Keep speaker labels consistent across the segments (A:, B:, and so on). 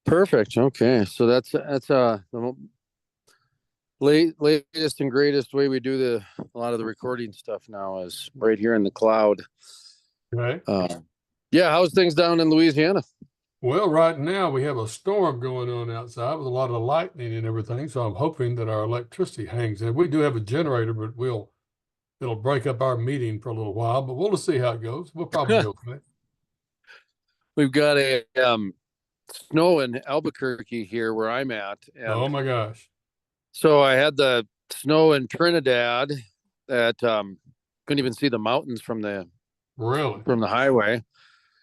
A: Perfect. Okay. So that's the latest and greatest way we do a lot of the recording stuff now is right here in the cloud.
B: Right.
A: Yeah, how's things down in Louisiana?
B: Well, right now we have a storm going on outside with a lot of lightning and everything. So I'm hoping that our electricity hangs in. We do have a generator, but it'll break up our meeting for a little while, but we'll just see how it goes. We'll probably be okay.
A: We've got a snow in Albuquerque here where I'm at,
B: Oh
A: and
B: my gosh.
A: so I had the snow in Trinidad that couldn't even see the mountains
B: Really?
A: from the highway.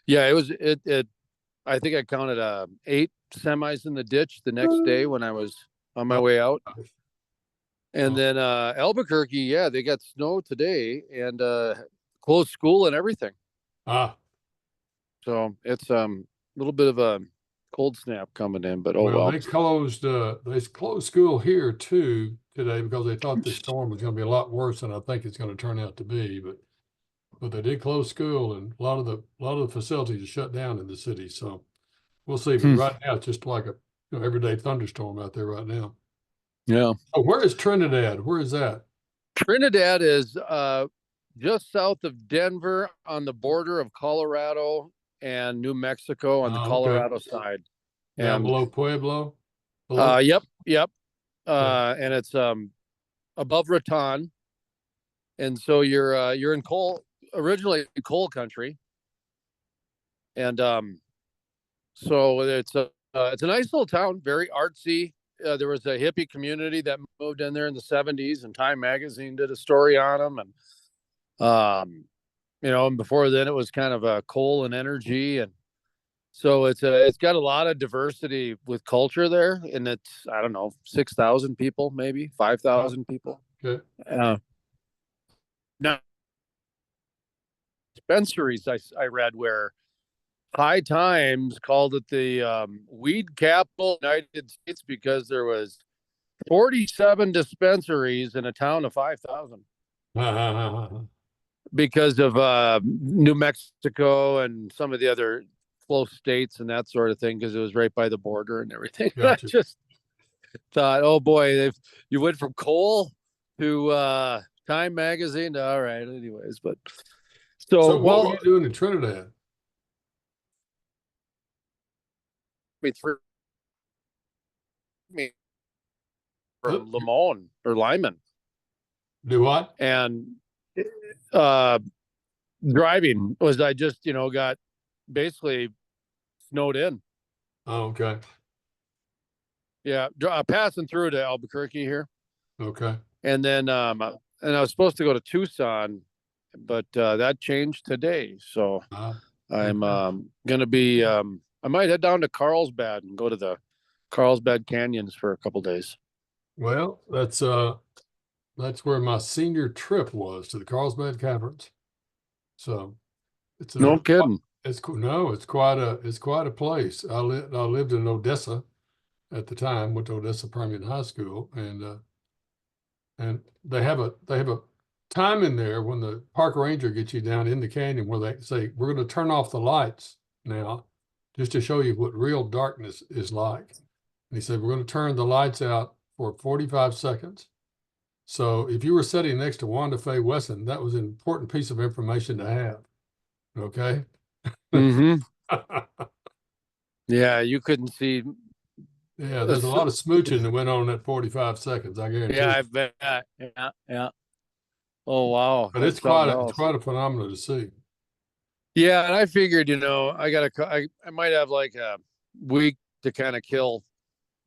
A: Yeah, it I think I counted 8 semis in the ditch the next day when I was on my
B: Oh,
A: way out.
B: gosh.
A: And
B: Oh,
A: then Albuquerque, yeah, they got snow today and closed school and everything.
B: ah,
A: So it's a little bit of a cold snap coming in, but oh
B: well,
A: well.
B: they closed school here too today because they thought the storm was going to be a lot worse than I think it's going to turn out to be. But they did close school, and a lot of the facilities are shut down in the city. So we'll see. But
A: Hmm.
B: right now, it's just like a everyday thunderstorm out there right now.
A: Yeah.
B: Oh, where is Trinidad? Where is that?
A: Trinidad is just south of Denver on the border of Colorado and New Mexico on the
B: Oh, okay.
A: Colorado side.
B: Down
A: And
B: below Pueblo? Below?
A: yep.
B: Okay.
A: And it's above Raton. And so you're in originally coal country. And so it's a nice little town, very artsy. There was a hippie community that moved in there in the 70s, and Time Magazine did a story on them. And and before then it was kind of a coal and energy, and so it's got a lot of diversity with culture there, and it's I don't know 6,000 people, maybe
B: Oh,
A: 5,000 people.
B: okay.
A: Uh, Now dispensaries I read where High Times called it the weed capital of the United States because there was 47 dispensaries in a town of 5,000 because of New Mexico and some of the other close states and that sort of thing because it was right by the border and everything. I
B: Gotcha.
A: just thought, oh boy, if you went from coal to Time Magazine. All right, anyways, but so
B: So what were
A: well,
B: you doing in Trinidad?
A: me through me
B: Oh,
A: from Limon or Lyman
B: do what?
A: and uh driving was I just got basically snowed in.
B: Oh, okay.
A: Yeah, passing through to Albuquerque here,
B: Okay.
A: and then and I was supposed to go to Tucson, but that changed today. So
B: Ah,
A: I'm
B: okay.
A: gonna be I might head down to Carlsbad and go to the Carlsbad Canyons for a couple days.
B: Well, that's where my senior trip was, to the Carlsbad Caverns. So it's
A: No
B: a
A: kidding.
B: it's cool. No, it's quite a place. I lived in Odessa at the time, went to Odessa Permian High School, and they have a time in there when the park ranger gets you down in the canyon where they say, we're going to turn off the lights now just to show you what real darkness is like. And he said, we're going to turn the lights out for 45 seconds. So if you were sitting next to Wanda Faye Wesson, that was an important piece of information to have. Okay.
A: Mm-hmm. Yeah, you couldn't see.
B: Yeah, there's a lot of smooching that went on in that 45 seconds, I
A: Yeah,
B: guarantee you.
A: I bet. Yeah, yeah. Oh wow,
B: But
A: that's
B: it's
A: something
B: quite a it's
A: else.
B: quite a phenomenon to see.
A: Yeah, and I figured, I might have like a week to kind of kill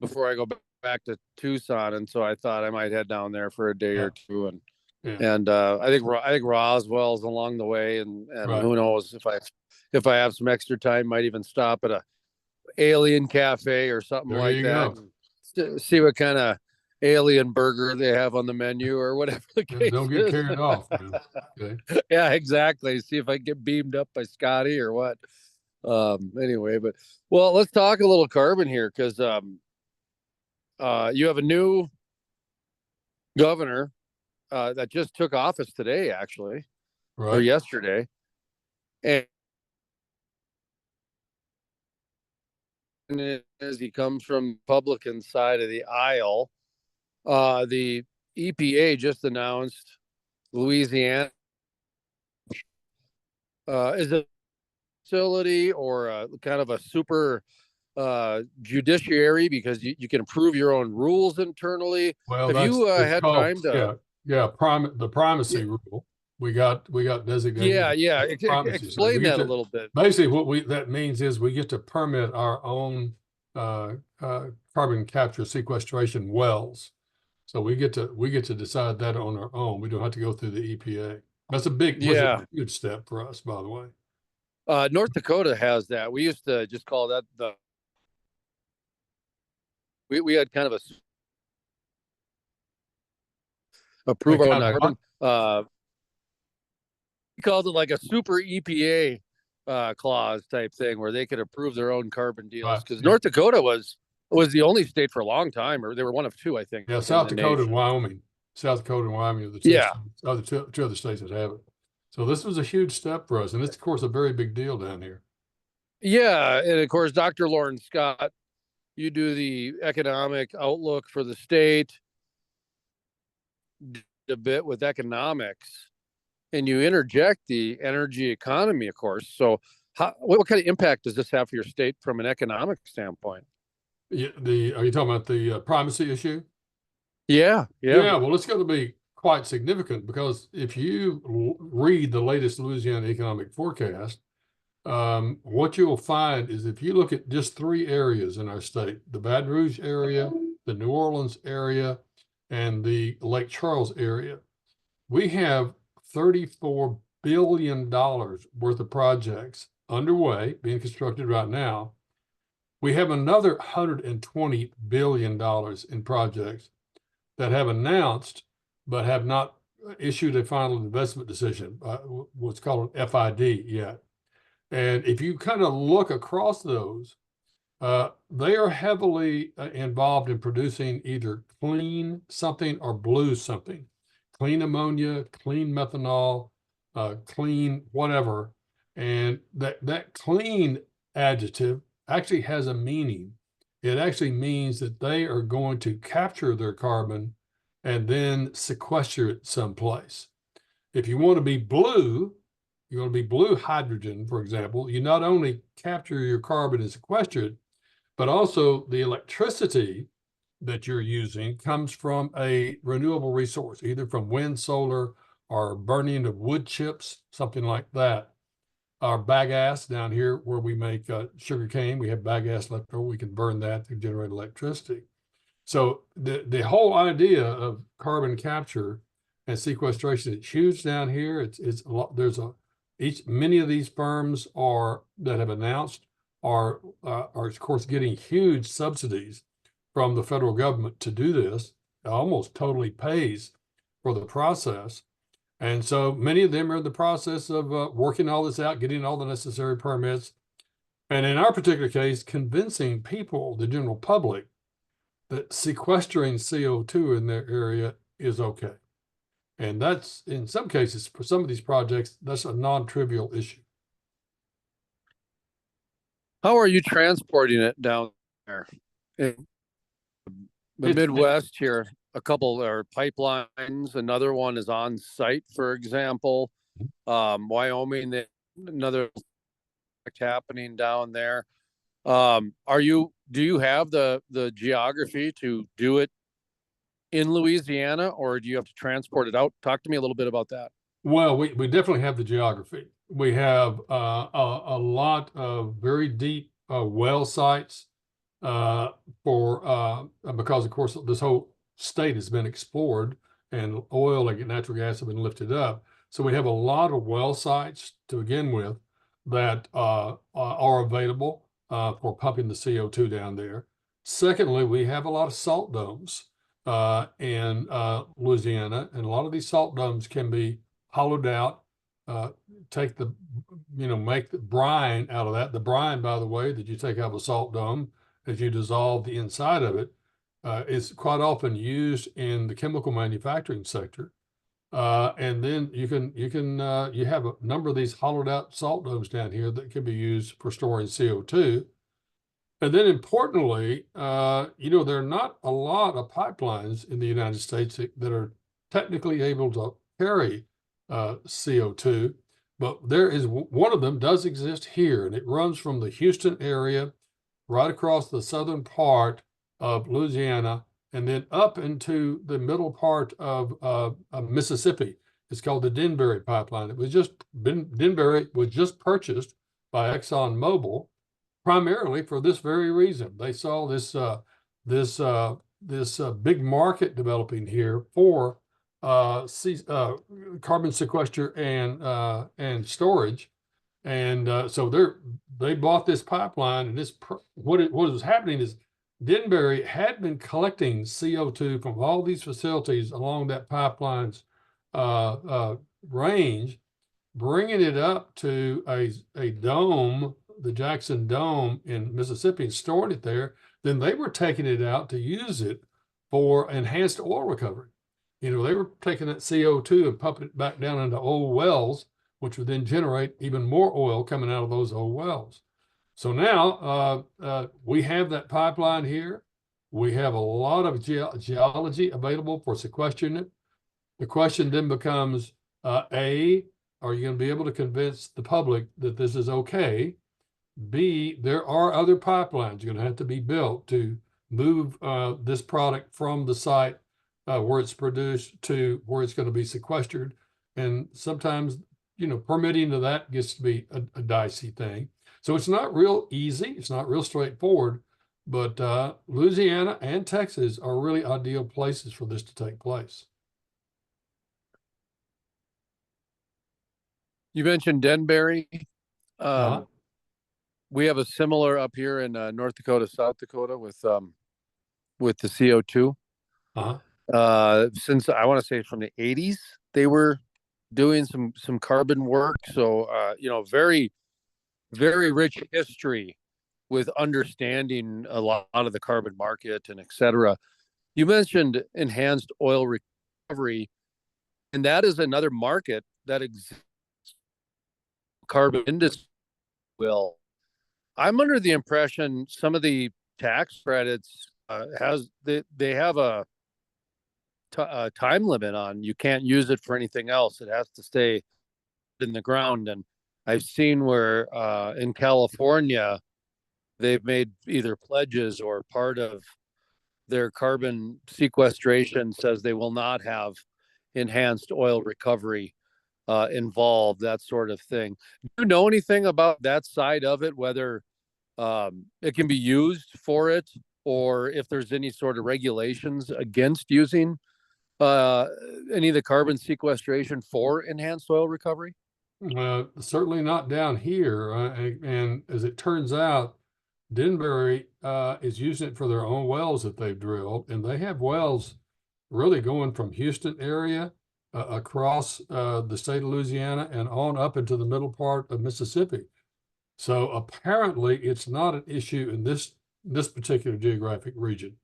A: before I go back to Tucson, and so I thought I might head down there for a day
B: Yeah,
A: or two,
B: yeah,
A: and I think Roswell's along the way, and
B: right.
A: who knows if I have some extra time, might even stop at a alien cafe or something
B: There
A: like
B: you
A: that,
B: go.
A: and see what kind of alien burger they have on the menu or whatever the
B: Yeah, don't
A: case
B: get
A: is.
B: carried off, man. Okay.
A: Yeah, exactly. See if I can get beamed up by Scotty or what. Anyway, but well, let's talk a little carbon here because you have a new governor that just took office today, actually, or
B: Right.
A: yesterday, and is he comes from the Republican side of the aisle. The EPA just announced Louisiana is a facility or kind of a super judiciary because you can approve your own rules internally.
B: Well,
A: Have you
B: it's
A: had
B: called,
A: time to?
B: yeah, the primacy rule. We got designated
A: Yeah.
B: primacy. So we
A: Explain
B: get
A: that a
B: to,
A: little bit.
B: basically what that means is we get to permit our own carbon capture sequestration wells. So we get to decide that on our own. We don't have to go through the EPA. That's was a
A: Yeah.
B: huge step for us, by the way.
A: North Dakota has that. We used to just call that we had kind of a approve our own
B: Kind of
A: carbon. We called it like a super EPA clause type thing where they could approve their own carbon deals because North Dakota was the only state for a long time, or they were one of two, I think.
B: Yeah, South Dakota and Wyoming. South Dakota and Wyoming are the two other states that have it. So this was a huge step for us, and it's of course a very big deal down here.
A: Yeah, and of course, Dr. Loren Scott, you do the economic outlook for the state, a bit with economics, and you interject the energy economy, of course. So, what kind of impact does this have for your state from an economic standpoint?
B: Yeah, are you talking about the primacy issue?
A: Yeah.
B: Well, it's going to be quite significant because if you read the latest Louisiana economic forecast, what you'll find is if you look at just three areas in our state, the Baton Rouge area, the New Orleans area, and the Lake Charles area, we have $34 billion worth of projects underway, being constructed right now. We have another $120 billion in projects that have announced but have not issued a final investment decision, what's called an FID yet. And if you kind of look across those, they are heavily involved in producing either clean something or blue something, clean ammonia, clean methanol, clean whatever. And that clean adjective actually has a meaning. It actually means that they are going to capture their carbon and then sequester it someplace. If you want to be blue, you want to be blue hydrogen, for example, you not only capture your carbon and sequester it, but also the electricity that you're using comes from a renewable resource, either from wind, solar, or burning of wood chips, something like that. Our bagasse down here where we make sugar cane, we have bagasse left over, we can burn that to generate electricity. So the whole idea of carbon capture and sequestration, it's huge down here. It's a lot. Many of these firms that have announced are of course getting huge subsidies from the federal government to do this. It almost totally pays for the process. And so many of them are in the process of working all this out, getting all the necessary permits. And in our particular case, convincing people, the general public, that sequestering CO2 in their area is okay. And that's, in some cases, for some of these projects, that's a non-trivial issue.
A: How are you transporting it down there? In the Midwest here, a couple are pipelines. Another one is on site, for example. Wyoming, another happening down there. Do you have the geography to do it in Louisiana, or do you have to transport it out? Talk to me a little bit about that.
B: Well, we definitely have the geography. We have a lot of very deep well sites because of course this whole state has been explored and oil and natural gas have been lifted up. So we have a lot of well sites to begin with that are available for pumping the CO2 down there. Secondly, we have a lot of salt domes in Louisiana, and a lot of these salt domes can be hollowed out, make the brine out of that. The brine, by the way, that you take out of a salt dome as you dissolve the inside of it, is quite often used in the chemical manufacturing sector. And then you have a number of these hollowed out salt domes down here that can be used for storing CO2. And then importantly, there are not a lot of pipelines in the United States that are technically able to carry CO2, but there is one of them does exist here, and it runs from the Houston area right across the southern part of Louisiana and then up into the middle part of Mississippi. It's called the Denbury Pipeline. Denbury was just purchased by ExxonMobil primarily for this very reason. They saw this big market developing here for carbon sequester and storage, and so they bought this pipeline. And what was happening is Denbury had been collecting CO2 from all these facilities along that pipeline's range, bringing it up to a dome, the Jackson Dome in Mississippi, and storing it there. Then they were taking it out to use it for enhanced oil recovery. They were taking that CO2 and pumping it back down into old wells, which would then generate even more oil coming out of those old wells. So now we have that pipeline here. We have a lot of geology available for sequestering it. The question then becomes, A, are you going to be able to convince the public that this is okay? B, there are other pipelines going to have to be built to move this product from the site where it's produced to where it's going to be sequestered. And sometimes, permitting to that gets to be a dicey thing. So it's not real easy. It's not real straightforward. But Louisiana and Texas are really ideal places for this to take place.
A: You mentioned Denbury. We have a similar up here in North Dakota, South Dakota with the CO2. Since I want to say from the 80s, they were doing some carbon work. So very, very rich history with understanding a lot of the carbon market and et cetera. You mentioned enhanced oil recovery, and that is another market that exists. Carbon industry will. I'm under the impression some of the tax credits they have a time limit on. You can't use it for anything else. It has to stay in the ground. And I've seen where in California they've made either pledges or part of their carbon sequestration says they will not have enhanced oil recovery involved, that sort of thing. Do you know anything about that side of it, whether it can be used for it, or if there's any sort of regulations against using any of the carbon sequestration for enhanced oil recovery?
B: Certainly not down here. And as it turns out, Denbury is using it for their own wells that they've drilled, and they have wells really going from Houston area across the state of Louisiana and on up into the middle part of Mississippi. So apparently it's not an issue in this particular geographic region.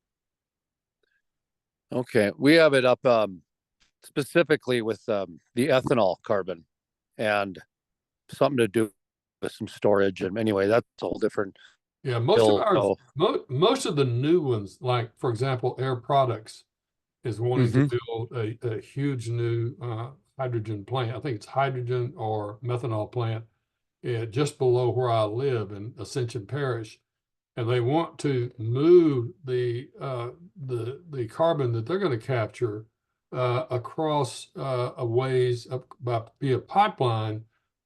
A: Okay, we have it up specifically with the ethanol carbon and something to do with some storage. And anyway, that's a whole different.
B: Yeah, most of the new ones, like for example, Air Products is wanting to build a huge new hydrogen plant. I think it's hydrogen or methanol plant just below where I live in Ascension Parish, and they want to move the carbon that they're going to capture across a ways via pipeline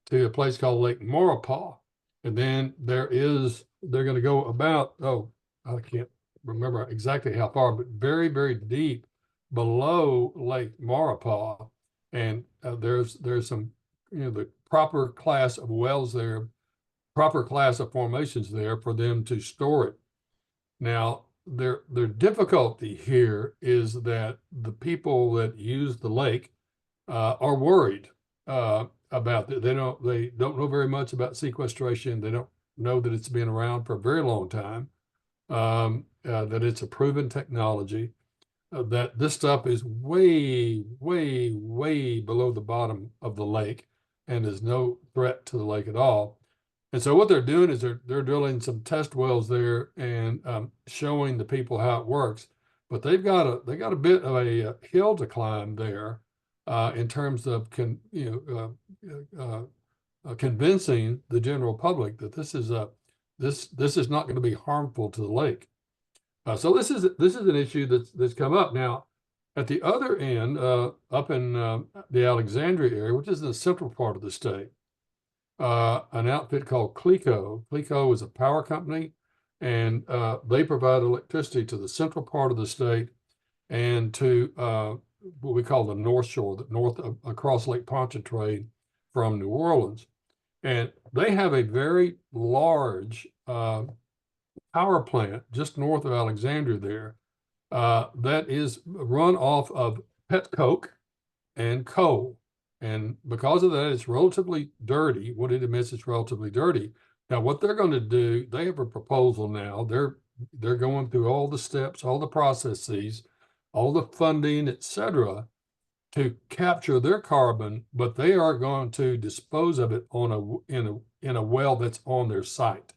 B: to a place called Lake Maurepas, and then they're going to go about I can't remember exactly how far, but very, very deep below Lake Maurepas, and there's some the proper class of wells there, proper class of formations there for them to store it. Now, their difficulty here is that the people that use the lake are worried about it. They don't know very much about sequestration. They don't know that it's been around for a very long time, that it's a proven technology, that this stuff is way, way, way below the bottom of the lake and is no threat to the lake at all. And so what they're doing is they're drilling some test wells there and showing the people how it works. But they got a bit of a hill to climb there in terms of convincing the general public that this is not going to be harmful to the lake. So this is an issue that's come up now. At the other end, up in the Alexandria area, which is in the central part of the state, an outfit called CLECO. CLECO is a power company, and they provide electricity to the central part of the state and to what we call the North Shore, the north across Lake Pontchartrain from New Orleans. And they have a very large power plant just north of Alexandria there that is run off of pet coke and coal. And because of that, it's relatively dirty. What it admits is relatively dirty. Now, what they're going to do, they have a proposal now. They're going through all the steps, all the processes, all the funding, et cetera, to capture their carbon, but they are going to dispose of it in a well that's on their site.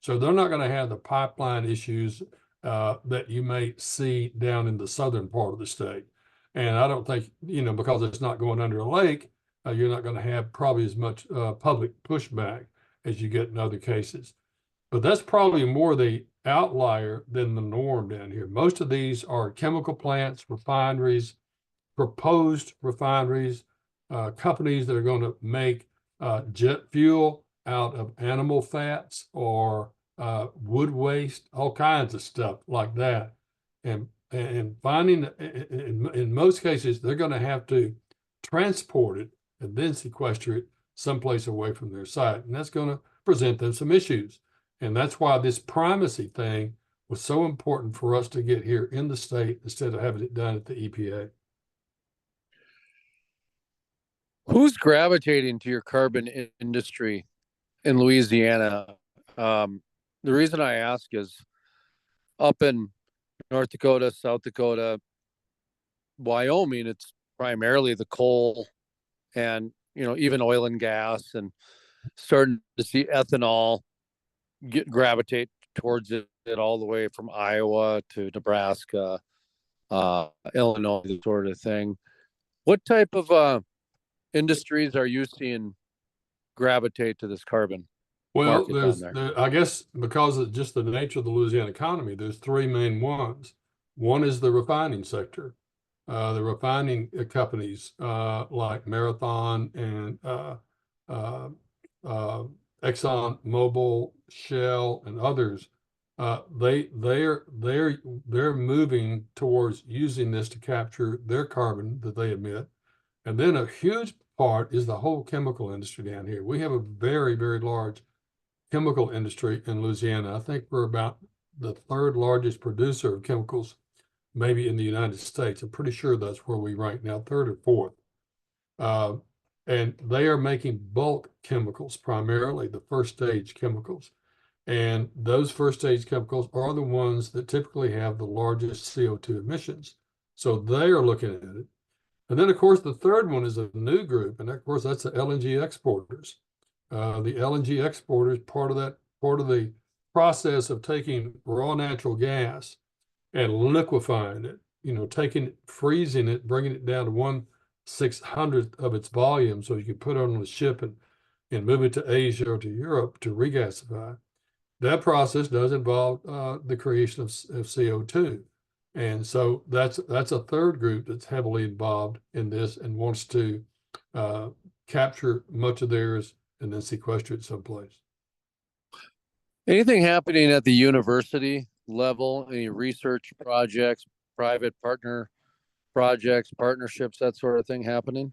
B: So they're not going to have the pipeline issues that you may see down in the southern part of the state. And I don't think, because it's not going under a lake, you're not going to have probably as much public pushback as you get in other cases. But that's probably more the outlier than the norm down here. Most of these are chemical plants, refineries, proposed refineries, companies that are going to make jet fuel out of animal fats or wood waste, all kinds of stuff like that. And finding, in most cases, they're going to have to transport it and then sequester it someplace away from their site. And that's going to present them some issues. And that's why this primacy thing was so important for us to get here in the state instead of having it done at the EPA.
A: Who's gravitating to your carbon industry in Louisiana? The reason I ask is up in North Dakota, South Dakota, Wyoming, it's primarily the coal and, even oil and gas, and starting to see ethanol gravitate towards it all the way from Iowa to Nebraska, Illinois, sort of thing. What type of industries are you seeing gravitate to this carbon?
B: Well, I guess because of just the nature of the Louisiana economy, there's three main ones. One is the refining sector. The refining companies like Marathon and Exxon Mobil, Shell, and others, they're moving towards using this to capture their carbon that they emit. And then a huge part is the whole chemical industry down here. We have a very, very large chemical industry in Louisiana. I think we're about the third largest producer of chemicals, maybe in the United States. I'm pretty sure that's where we rank now, third or fourth. And they are making bulk chemicals, primarily the first stage chemicals. And those first stage chemicals are the ones that typically have the largest CO2 emissions. So they are looking at it. And then, of course, the third one is a new group. And of course, that's the LNG exporters. The LNG exporters, part of the process of taking raw natural gas and liquefying it, freezing it, bringing it down to 1/600th of its volume so you can put it on a ship and move it to Asia or to Europe to regasify. That process does involve the creation of CO2. And so that's a third group that's heavily involved in this and wants to capture much of theirs and then sequester it someplace.
A: Anything happening at the university level? Any research projects, private partner projects, partnerships, that sort of thing happening?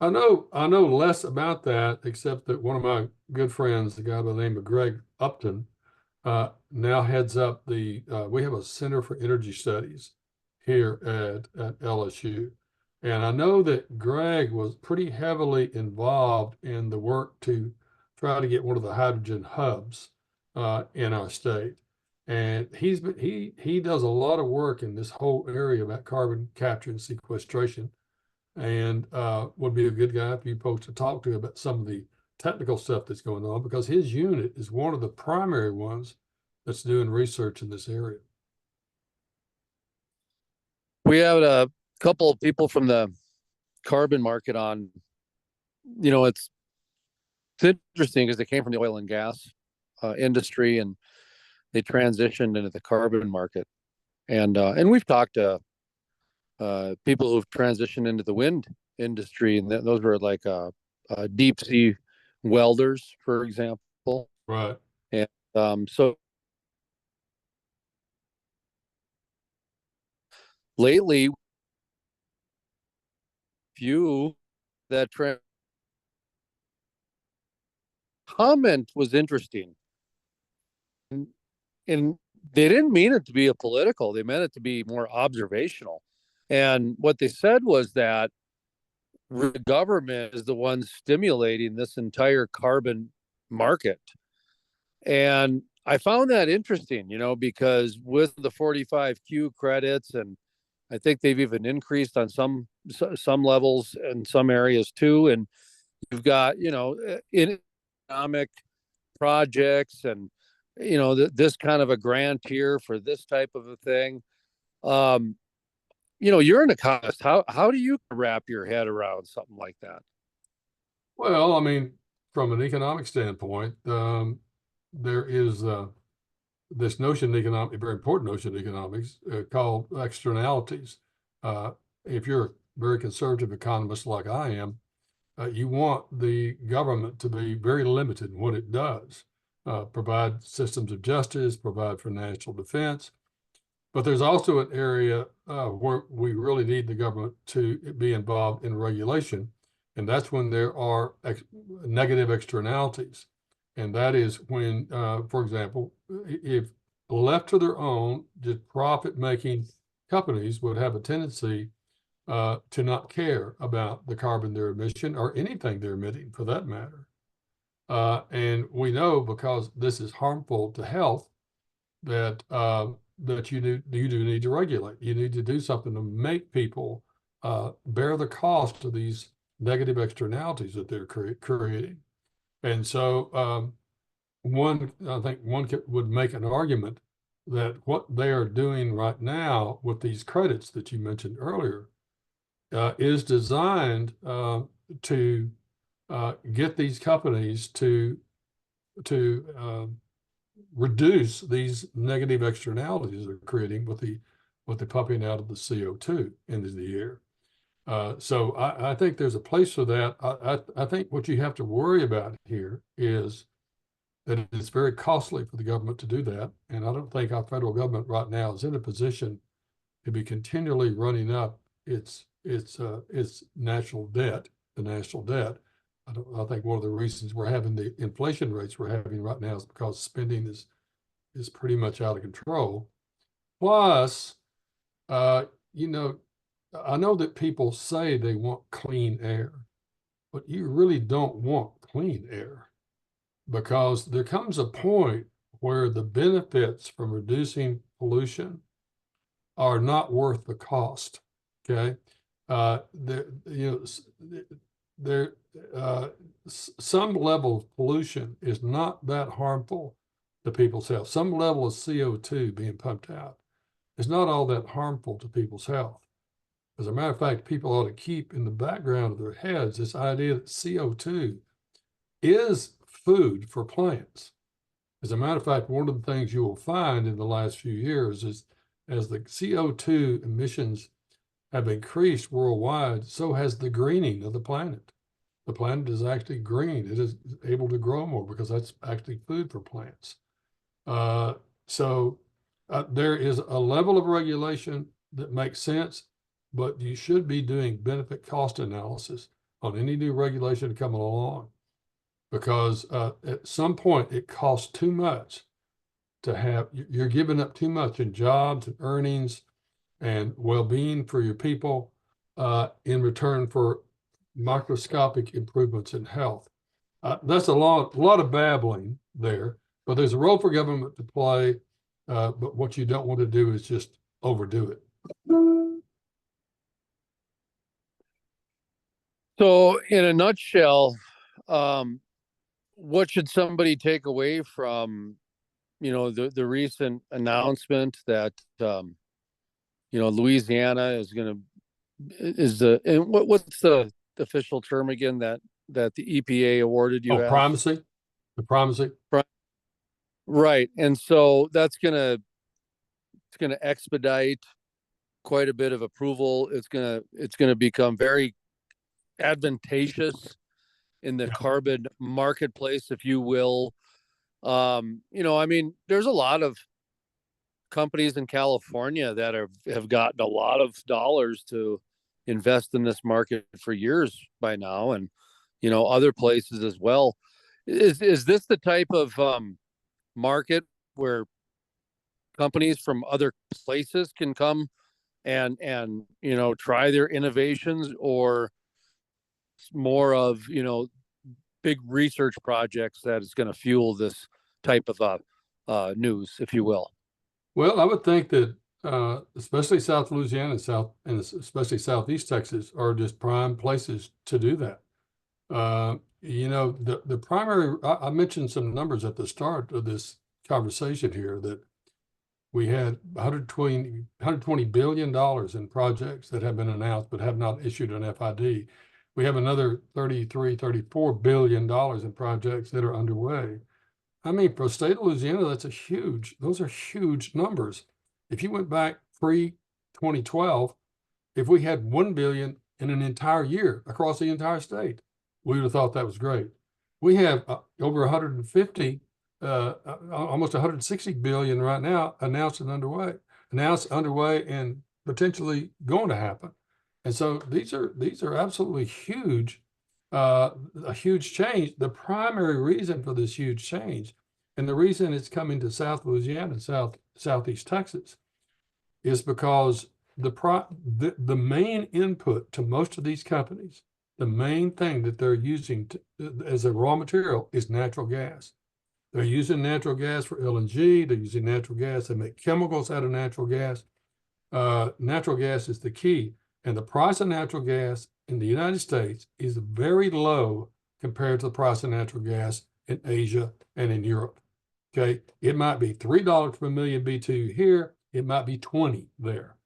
B: I know less about that, except that one of my good friends, the guy by the name of Greg Upton, now heads up we have a Center for Energy Studies here at LSU. And I know that Greg was pretty heavily involved in the work to try to get one of the hydrogen hubs in our state. And he does a lot of work in this whole area about carbon capture and sequestration, and would be a good guy for you folks to talk to about some of the technical stuff that's going on, because his unit is one of the primary ones that's doing research in this area.
A: We had a couple of people from the carbon market on. It's interesting because they came from the oil and gas industry, and they transitioned into the carbon market. And we've talked to people who've transitioned into the wind industry, and those were like deep sea welders, for example.
B: Right.
A: And so lately, few that comment was interesting, and they didn't mean it to be a political. They meant it to be more observational. And what they said was that the government is the one stimulating this entire carbon market. And I found that interesting, because with the 45Q credits, and I think they've even increased on some levels in some areas too. And you've got, in economic projects, and this kind of a grant here for this type of a thing. You're an economist. How do you wrap your head around something like that?
B: Well, I mean, from an economic standpoint, there is this notion in a very important notion in economics called externalities. If you're a very conservative economist like I am, you want the government to be very limited in what it does, provide systems of justice, provide for national defense. But there's also an area where we really need the government to be involved in regulation. And that's when there are negative externalities. And that is when, for example, if left to their own, just profit-making companies would have a tendency to not care about the carbon they're emitting, or anything they're emitting for that matter. And we know, because this is harmful to health, that that you do need to regulate. You need to do something to make people bear the cost of these negative externalities that they're creating. And so I think one would make an argument that what they are doing right now with these credits that you mentioned earlier is designed to get these companies to reduce these negative externalities they're creating with the pumping out of the CO2 into the air. So I think there's a place for that. I think what you have to worry about here is that it's very costly for the government to do that. And I don't think our federal government right now is in a position to be continually running up its national debt, the national debt. I think one of the reasons we're having the inflation rates we're having right now is because spending is pretty much out of control. Plus, I know that people say they want clean air, but you really don't want clean air, because there comes a point where the benefits from reducing pollution are not worth the cost. Okay, some level of pollution is not that harmful to people's health. Some level of CO2 being pumped out is not all that harmful to people's health. As a matter of fact, people ought to keep in the background of their heads this idea that CO2 is food for plants. As a matter of fact, one of the things you will find in the last few years is, as the CO2 emissions have increased worldwide, so has the greening of the planet. The planet is actually green. It is able to grow more because that's actually food for plants. So there is a level of regulation that makes sense, but you should be doing benefit cost analysis on any new regulation coming along, because at some point it costs too much to have, you're giving up too much in jobs and earnings and well-being for your people in return for microscopic improvements in health. That's a lot of babbling there, but there's a role for government to play. But what you don't want to do is just overdo it.
A: So, in a nutshell, what should somebody take away from, the recent announcement that, Louisiana is going to, and what's the official term again that the EPA awarded
B: Oh,
A: US?
B: primacy, the primacy.
A: Right. And so it's gonna expedite quite a bit of approval. It's gonna become very advantageous in the
B: Yeah.
A: carbon marketplace, if you will. I mean, there's a lot of companies in California that have gotten a lot of dollars to invest in this market for years by now, and other places as well. Is this the type of market where companies from other places can come and try their innovations, or more of big research projects that is going to fuel this type of news, if you will?
B: Well, I would think that especially South Louisiana and especially Southeast Texas are just prime places to do that. The primary, I mentioned some numbers at the start of this conversation here that we had $120 billion in projects that have been announced but have not issued an FID. We have another $34 billion in projects that are underway. I mean, for the state of Louisiana, those are huge numbers. If you went back pre-2012, if we had 1 billion in an entire year across the entire state, we would have thought that was great. We have over 150, almost 160 billion right now announced underway and potentially going to happen. And so these are absolutely huge, a huge change. The primary reason for this huge change, and the reason it's coming to South Louisiana and Southeast Texas, is because the main input to most of these companies, the main thing that they're using as a raw material is natural gas. They're using natural gas for LNG. They're using natural gas. They make chemicals out of natural gas. Natural gas is the key. And the price of natural gas in the United States is very low compared to the price of natural gas in Asia and in Europe. Okay, it might be $3 per million BTU here. It might be 20 there.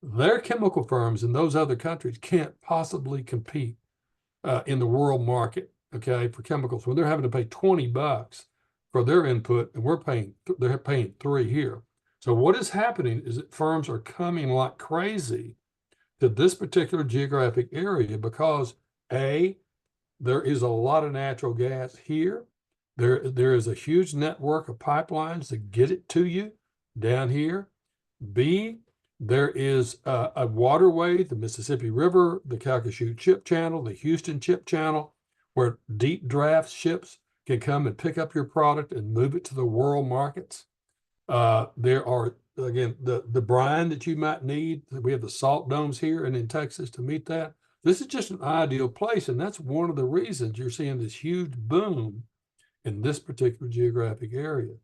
B: Their chemical firms in those other countries can't possibly compete in the world market, okay, for chemicals when they're having to pay $20 for their input, and they're paying 3 here. So what is happening is that firms are coming like crazy to this particular geographic area because A, there is a lot of natural gas here. There is a huge network of pipelines that get it to you down here. B, there is a waterway, the Mississippi River, the Calcasieu Ship Channel, the Houston Ship Channel, where deep draft ships can come and pick up your product and move it to the world markets. There are, again, the brine that you might need. We have the salt domes here and in Texas to meet that. This is just an ideal place, and that's one of the reasons you're seeing this huge boom in this particular geographic area.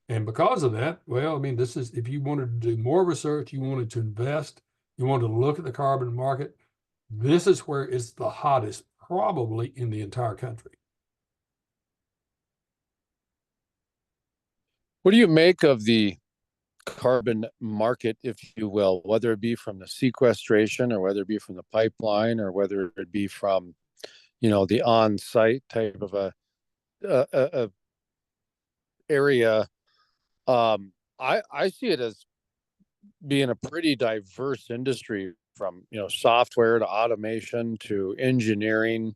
B: And because of that, well, I mean, this is, if you wanted to do more research, you wanted to invest, you wanted to look at the carbon market, this is where it's the hottest, probably in the entire country.
A: What do you make of the carbon market, if you will, whether it be from the sequestration or whether it be from the pipeline or whether it be from, the on-site type of a area? I see it as being a pretty diverse industry, from software to automation to engineering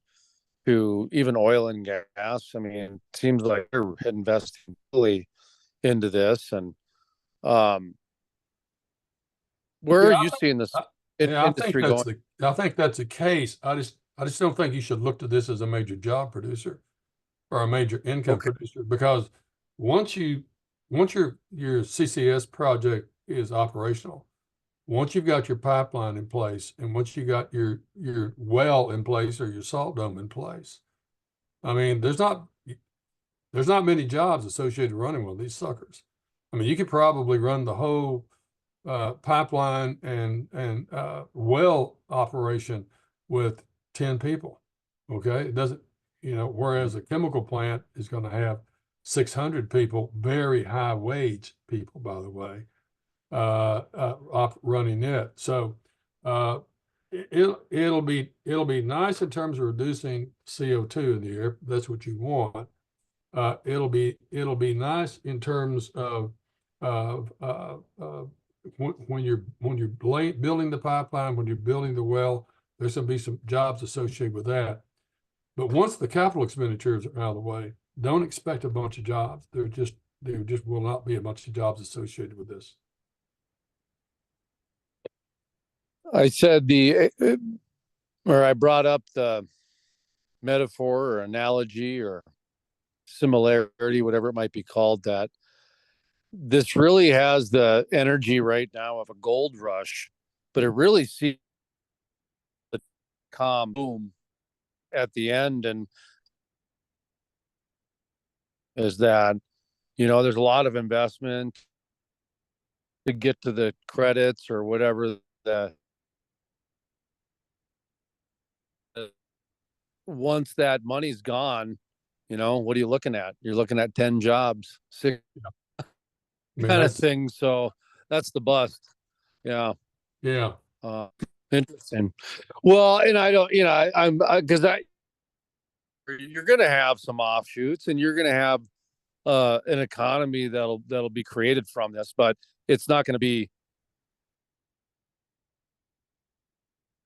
A: to even oil and gas. I mean, it seems like they're investing really into this. And where
B: Yeah,
A: are you seeing this
B: I think
A: industry going?
B: I think that's the case. I just don't think you should look to this as a major job producer or a major income
A: Okay.
B: producer, because once your CCS project is operational, once you've got your pipeline in place, and once you got your well in place or your salt dome in place, I mean, there's not many jobs associated with running one of these suckers. I mean, you could probably run the whole pipeline and well operation with 10 people. Okay, it doesn't. whereas a chemical plant is going to have 600 people, very high wage people, by the way, running it. So it'll be nice in terms of reducing CO2 in the air. That's what you want. It'll be nice in terms of when you're building the pipeline, when you're building the well, there's going to be some jobs associated with that. But once the capital expenditures are out of the way, don't expect a bunch of jobs. There just will not be a bunch of jobs associated with this.
A: I said I brought up the metaphor or analogy or similarity, whatever it might be called, that this really has the energy right now of a gold rush, but it really sees the calm boom at the end. And is that, there's a lot of investment to get to the credits or whatever that once that money's gone, what are you looking at? You're looking at 10 jobs, 6 kind of thing. So that's the bust. Yeah.
B: Yeah.
A: Interesting. Well, and I don't, I'm because you're going to have some offshoots and you're going to have an economy that'll be created from this, but it's not going to be.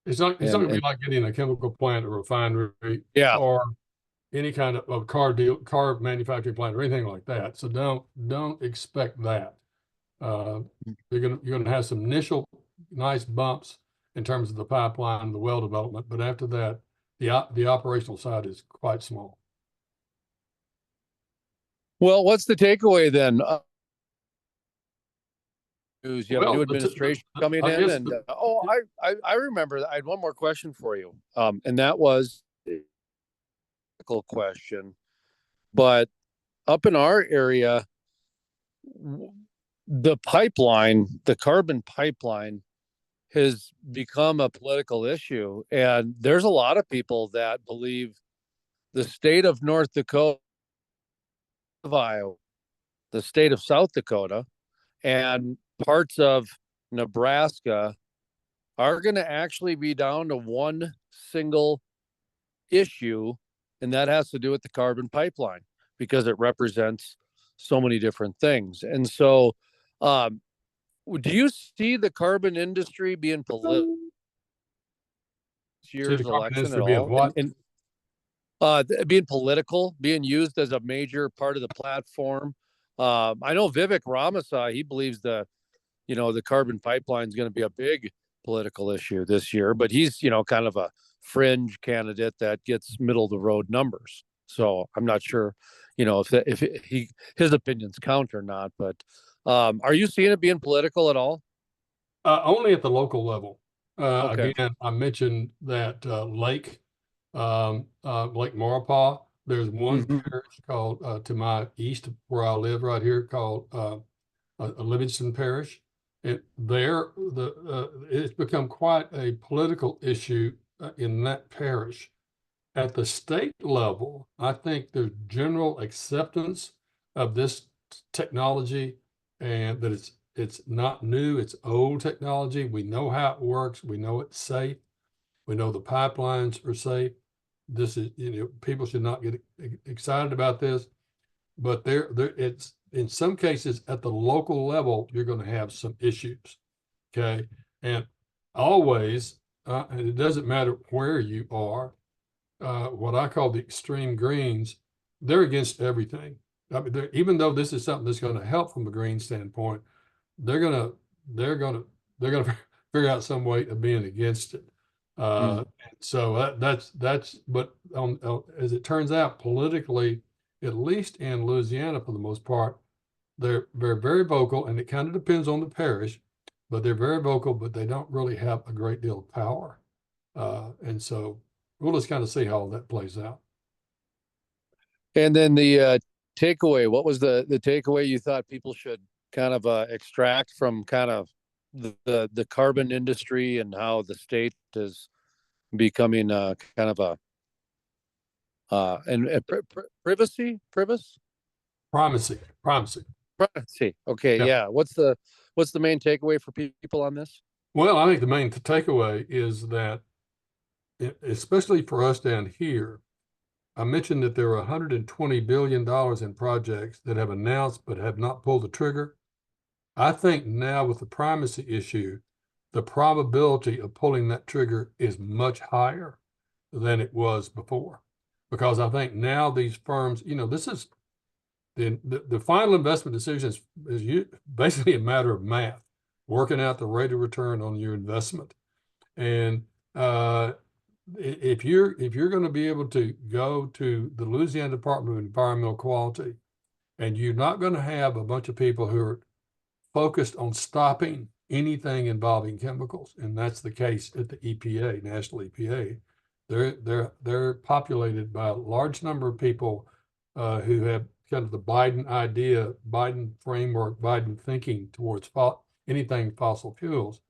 B: It's not going to be like getting a chemical plant or refinery, or any kind of car manufacturing plant or anything like that. So don't expect that. You're gonna have some initial nice bumps in terms of the pipeline, the well development, but after that, the operational side is quite small.
A: Well, what's the takeaway then? You have a new administration coming in, and I remember I had one more question for you, and that was a question. But up in our area, the carbon pipeline, has become a political issue, and there's a lot of people that believe the state of North Dakota, of Iowa, the state of South Dakota, and parts of Nebraska are going to actually be down to one single issue, and that has to do with the carbon pipeline because it represents so many different things. And so, do you see the carbon industry being political? Year's election at all? Being political, being used as a major part of the platform. I know Vivek Ramaswamy, he believes the carbon pipeline is going to be a big political issue this year, but he's, kind of a fringe candidate that gets middle of the road numbers. So I'm not sure, if his opinions count or not, but are you seeing it being political at all?
B: Only at the local level.
A: Okay.
B: Again, I mentioned that Lake Maurepas. There's one parish called to my east where I live right here called Livingston Parish. It's become quite a political issue in that parish. At the state level, I think there's general acceptance of this technology and that it's not new, it's old technology. We know how it works. We know it's safe. We know the pipelines are safe. This is, people should not get excited about this, but it's in some cases at the local level, you're going to have some issues. Okay. And always, and it doesn't matter where you are, what I call the extreme greens, they're against everything. I mean, even though this is something that's going to help from a green standpoint, they're gonna figure out some way of being against it. So that's but as it turns out, politically, at least in Louisiana for the most part, they're very vocal, and it kind of depends on the parish, but they're very vocal, but they don't really have a great deal of power. And so we'll just kind of see how all that plays out.
A: And then the takeaway, what was the takeaway you thought people should kind of extract from kind of the carbon industry and how the state is becoming kind of Privacy.
B: Primacy.
A: Privacy. Okay.
B: Yeah.
A: Yeah. What's the main takeaway for people on this?
B: Well, I think the main takeaway is that, especially for us down here, I mentioned that there are $120 billion in projects that have announced but have not pulled the trigger. I think now with the primacy issue, the probability of pulling that trigger is much higher than it was before. Because I think now these firms, this is the final investment decision is basically a matter of math, working out the rate of return on your investment. And if you're going to be able to go to the Louisiana Department of Environmental Quality, and you're not going to have a bunch of people who are focused on stopping anything involving chemicals, and that's the case at the EPA, National EPA. They're populated by a large number of people who have kind of the Biden idea, Biden framework, Biden thinking towards anything fossil fuels.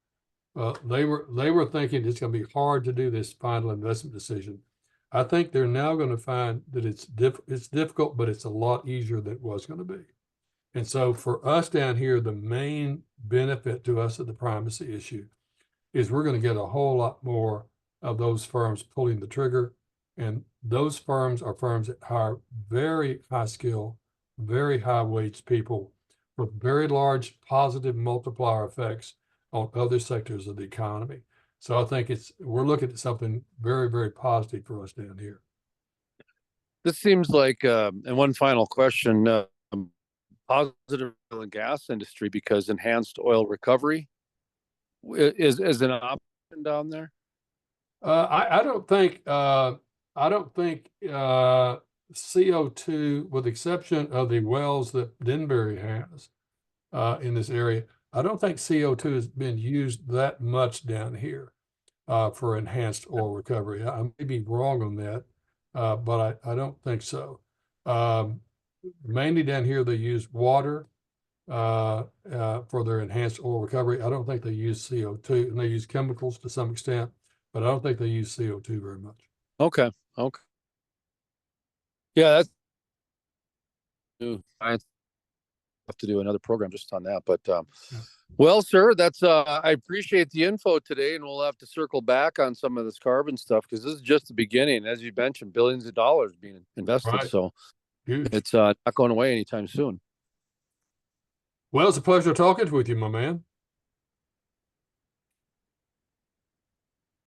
B: They were thinking it's going to be hard to do this final investment decision. I think they're now going to find that it's difficult, but it's a lot easier than it was going to be. And so for us down here, the main benefit to us of the primacy issue is we're going to get a whole lot more of those firms pulling the trigger. And those firms are firms that hire very high skill, very high wage people with very large positive multiplier effects on other sectors of the economy. So I think we're looking at something very, very positive for us down here.
A: This seems like, and one final question, positive oil and gas industry, because enhanced oil recovery is an option down there.
B: I don't think CO2, with the exception of the wells that Denbury has in this area, I don't think CO2 has been used that much down here for enhanced oil recovery. I may be wrong on that, but I don't think so. Mainly down here, they use water for their enhanced oil recovery. I don't think they use CO2, and they use chemicals to some extent, but I don't think they use CO2 very much.
A: Okay. Yeah, that's I have to do another program just on that. But well, sir, that's I appreciate the info today, and we'll have to circle back on some of this carbon stuff, because this is just the beginning. As you mentioned, billions of dollars being invested. Right. So it's not going away anytime soon.
B: Well, it's a pleasure talking with you, my man.